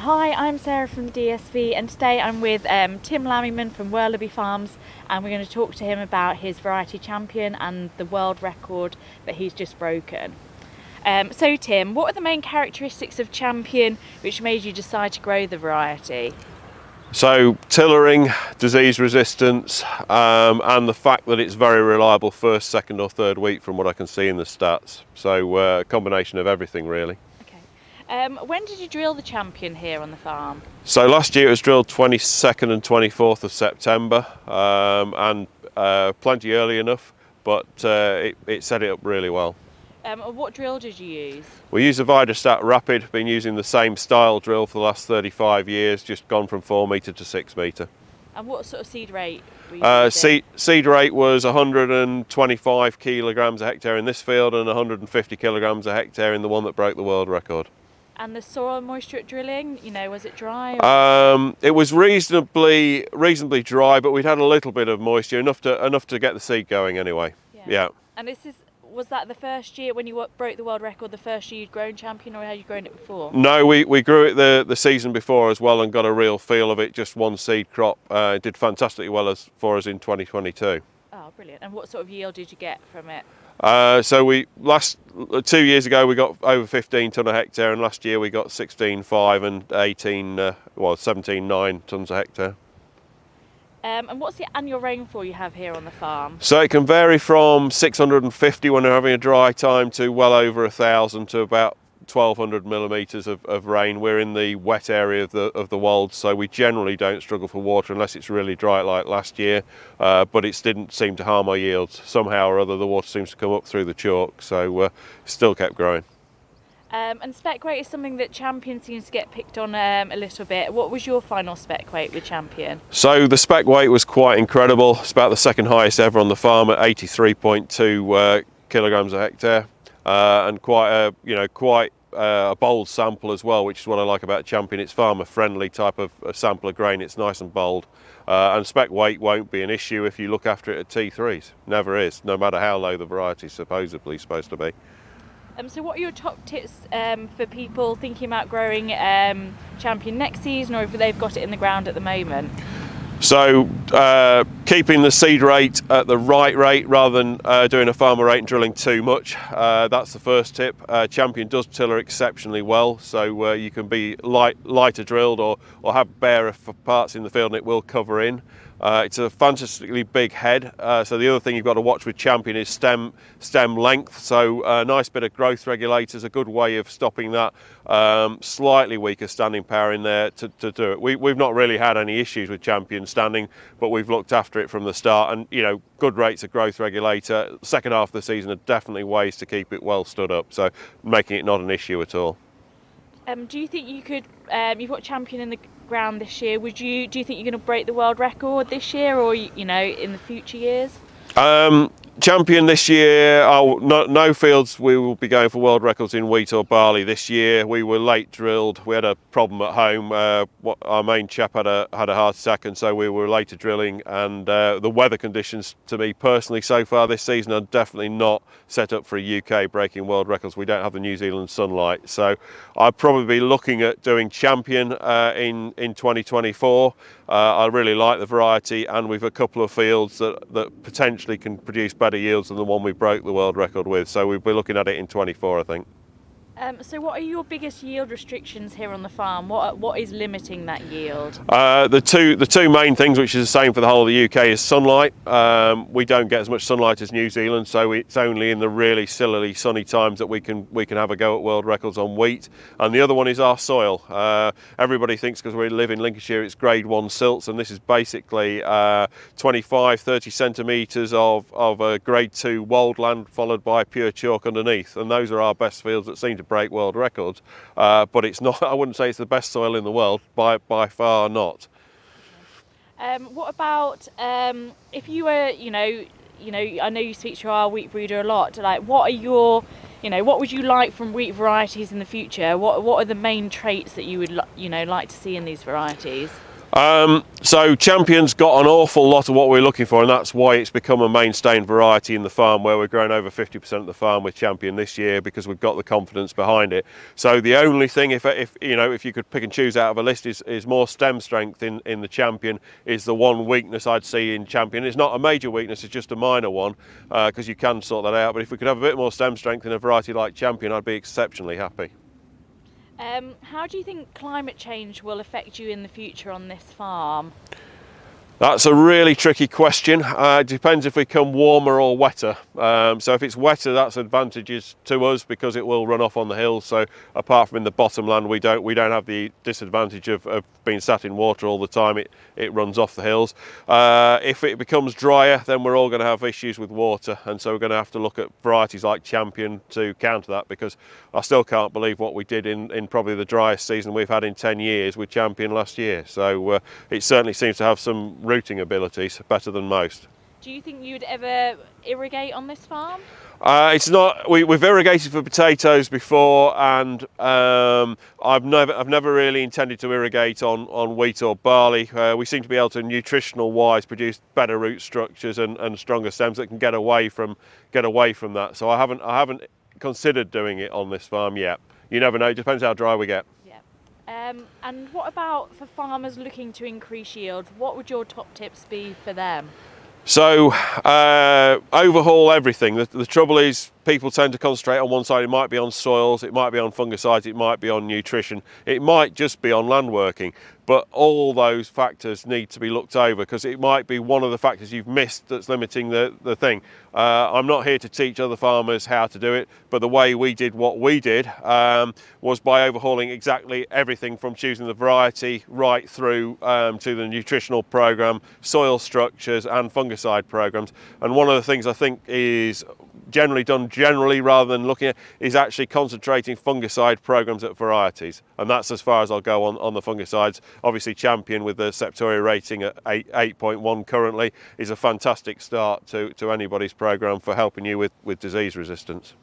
Hi, I'm Sarah from DSV, and today I'm with Tim Lamyman from Worlaby Farms, and we're going to talk to him about his variety champion and the world record that he's just broken. So Tim, what are the main characteristics of champion which made you decide to grow the variety? So tillering, disease resistance, and the fact that it's very reliable first, second or third week from what I can see in the stats. So a combination of everything really. When did you drill the champion here on the farm? So last year it was drilled 22nd and 24th of September, and plenty early enough, but it set it up really well. What drill did you use? We use a Vidastat Rapid, been using the same style drill for the last 35 years, just gone from 4 metre to 6 metre. And what sort of seed rate were you using? Seed rate was 125 kilograms a hectare in this field and 150 kilograms a hectare in the one that broke the world record. And the soil moisture at drilling, was it dry? It was reasonably dry, but we'd had a little bit of moisture, enough to get the seed going anyway. Yeah. And was that the first year when you broke the world record, the first year you'd grown champion, or had you grown it before? No, we grew it the season before as well and got a real feel of it. Just one seed crop. It did fantastically well for us in 2022. Oh, brilliant! And what sort of yield did you get from it? So 2 years ago we got over 15 tonne a hectare, and last year we got 16.5 and 17.9 tonnes a hectare. And what's the annual rainfall you have here on the farm? So it can vary from 650 when we're having a dry time to well over 1,000 to about 1,200 millimetres of rain. We're in the wet area of the wold, so we generally don't struggle for water unless it's really dry like last year, but it didn't seem to harm our yields. Somehow or other the water seems to come up through the chalk, so still kept growing. And spec weight is something that Champion seems to get picked on a little bit. What was your final spec weight with Champion? So the spec weight was quite incredible. It's about the second highest ever on the farm at 83.2 kilograms a hectare, and quite a bold sample as well, which is what I like about Champion. It's farmer friendly type of sample of grain. It's nice and bold, and spec weight won't be an issue if you look after it at T3s. Never is, no matter how low the variety is supposedly supposed to be. So what are your top tips for people thinking about growing Champion next season, or if they've got it in the ground at the moment? So keeping the seed rate at the right rate rather than doing a farmer rate and drilling too much. That's the first tip. Champion does tiller exceptionally well, so you can be lighter drilled or have barer parts in the field and it will cover in. It's a fantastically big head, so the other thing you've got to watch with Champion is stem length. So a nice bit of growth regulator is a good way of stopping that slightly weaker standing power in there to do it. We've not really had any issues with Champion standing, but we've looked after it from the start, and good rates of growth regulator. Second half of the season are definitely ways to keep it well stood up, so making it not an issue at all. Do you think you could, you've got Champion in the ground this year, do you think you're going to break the world record this year, or in the future years? Champion this year, no fields we will be going for world records in wheat or barley this year. We were late drilled. We had a problem at home. Our main chap had a heart attack, and so we were later drilling, and the weather conditions, to me personally, so far this season are definitely not set up for a UK breaking world records. We don't have the New Zealand sunlight, so I'd probably be looking at doing Champion in 2024. I really like the variety, and we've a couple of fields that potentially can produce better yields than the one we broke the world record with, so we'll be looking at it in 24, I think. So what are your biggest yield restrictions here on the farm? What is limiting that yield? The two main things, which is the same for the whole of the UK, is sunlight. We don't get as much sunlight as New Zealand, so it's only in the really sillily sunny times that we can have a go at world records on wheat. And the other one is our soil. Everybody thinks because we live in Lincolnshire it's grade 1 silts, and this is basically 25-30 centimetres of grade 2 wold land followed by pure chalk underneath, and those are our best fields that seem to break world records, but it's not. I wouldn't say it's the best soil in the world, by far not. What about if you were, I know you speak to our wheat breeder a lot. Like, what are your, what would you like from wheat varieties in the future? What are the main traits that you would, like to see in these varieties? So Champion's got an awful lot of what we're looking for, and that's why it's become a mainstay variety in the farm, where we're growing over 50% of the farm with Champion this year, because we've got the confidence behind it. So the only thing, if you could pick and choose out of a list, is more stem strength in the Champion is the one weakness I'd see in Champion. It's not a major weakness, it's just a minor one, because you can sort that out. But if we could have a bit more stem strength in a variety like Champion, I'd be exceptionally happy. How do you think climate change will affect you in the future on this farm? That's a really tricky question. It depends if we come warmer or wetter. So if it's wetter, that's advantages to us because it will run off on the hills. So apart from in the bottomland, we don't have the disadvantage of being sat in water all the time. It runs off the hills. If it becomes drier, then we're all going to have issues with water, and so we're going to have to look at varieties like Champion to counter that, because I still can't believe what we did in probably the driest season we've had in 10 years with Champion last year. So it certainly seems to have some rooting abilities, better than most. Do you think you'd ever irrigate on this farm? It's not. We've irrigated for potatoes before, and I've never really intended to irrigate on wheat or barley. We seem to be able to, nutritional wise, produce better root structures and stronger stems that can get away from that. So I haven't considered doing it on this farm yet. You never know. It depends how dry we get. And what about for farmers looking to increase yield? What would your top tips be for them? So overhaul everything. The trouble is, people tend to concentrate on one side. It might be on soils, it might be on fungicides, it might be on nutrition, it might just be on land working. But all those factors need to be looked over, because it might be one of the factors you've missed that's limiting the thing. I'm not here to teach other farmers how to do it, but the way we did what we did was by overhauling exactly everything, from choosing the variety right through to the nutritional program, soil structures and fungicide programs. And one of the things I think is generally done rather than looking at is actually concentrating fungicide programs at varieties, and that's as far as I'll go on the fungicides. Obviously Champion, with the Septoria rating at 8.1 currently, is a fantastic start to anybody's program for helping you with disease resistance.